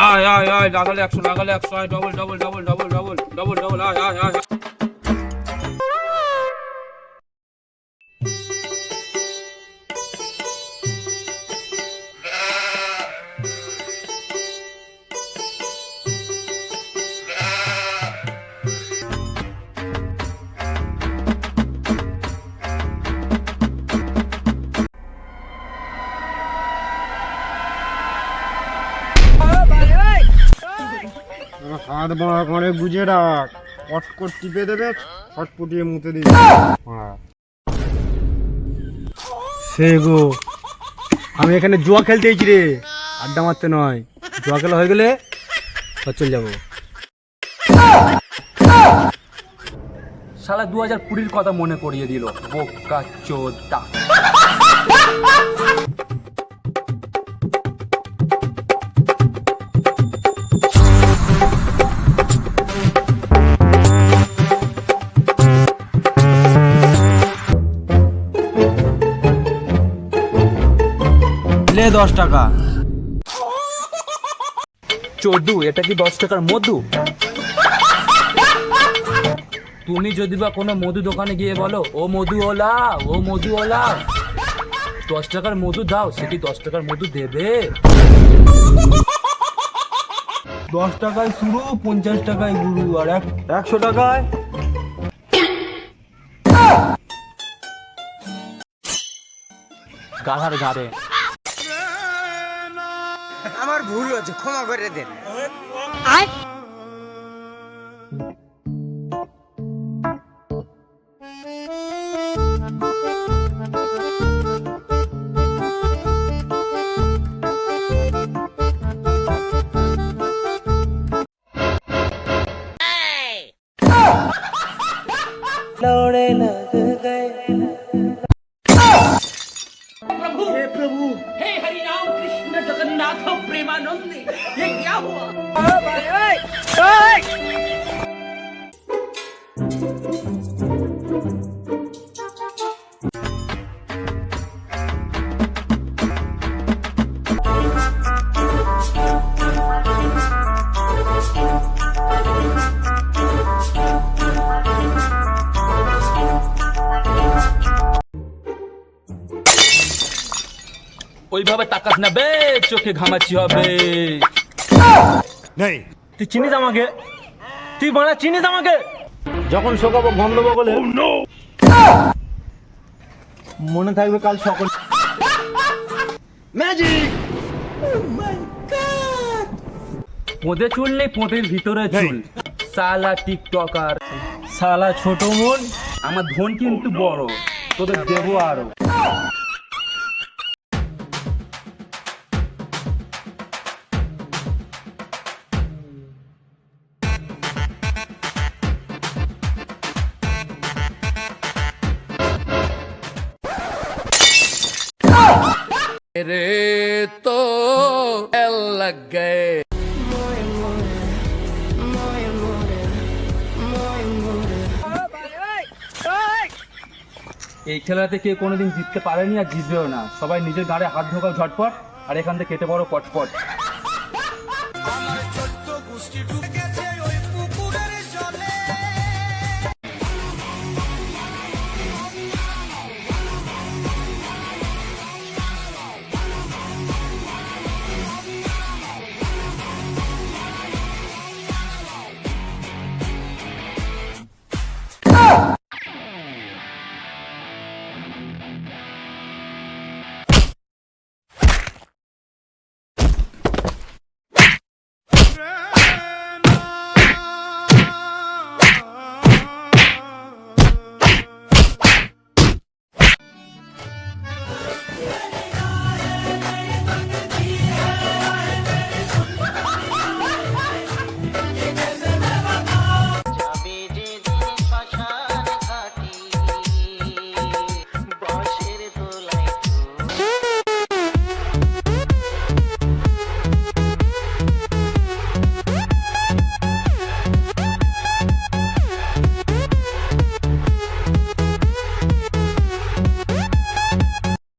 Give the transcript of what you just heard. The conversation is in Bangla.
আয় আয় আয়, লাগালে 100, লাগালে 100, আয় double double double double double double double, আয় আয় আয়। হাত বড় করে বুঝে রাখ, কটকট টিপে দেবে, ছটপটিয়ে মুতে দিবে। সে গো, আমি এখানে জুয়া খেলতে এসেছি রে, আড্ডা মারতে নয়। জুয়া খেলা হয়ে গেলে চলে যাবো। শালা 2020 কথা মনে করিয়ে দিল, বোকা চোদা। লে 10 টাকা। চোদু, এটা কি 10 টাকার মধু? তুমি যদি বা কোনো মধু দোকানে গিয়ে বলো, ও মধুওয়ালা, ও মধুওয়ালা 10 টাকার মধু দাও, সেটি 10 টাকার মধু দেবে? 10 টাকায় শুরু, 50 টাকায় গুরু, আর 100 টাকায় গাধার গাড়ে। আমার ভুল হচ্ছে, ক্ষমা করে দেন। हे हरि राम कृष्ण जगन्नाथ प्रेमानंद, ये क्या हुआ? ওইভাবে তাকাস না বে, চোখে ঘামাচি হবে। তুই চিনিস আমাকে? তুই বানা চিনিস আমাকে? যখন শোকাবো গন্ধ বগলে মনে থাকবে কাল সকাল। পোঁদে চুল নেই, পোঁতের ভিতরে চুল। সালা টিকটকার, শালা ছোট মন। আমার ধন কিন্তু বড়, তোদের দেবো আরো। रे तो एल लग गए। এই খেলাতে কেউ কোনোদিন জিততে পারেনি আর জিতবেও না। সবাই নিজের গাড়ে হাত ঢোকাও ঝটপট, আর এখান থেকে কেটে বড় পটপট।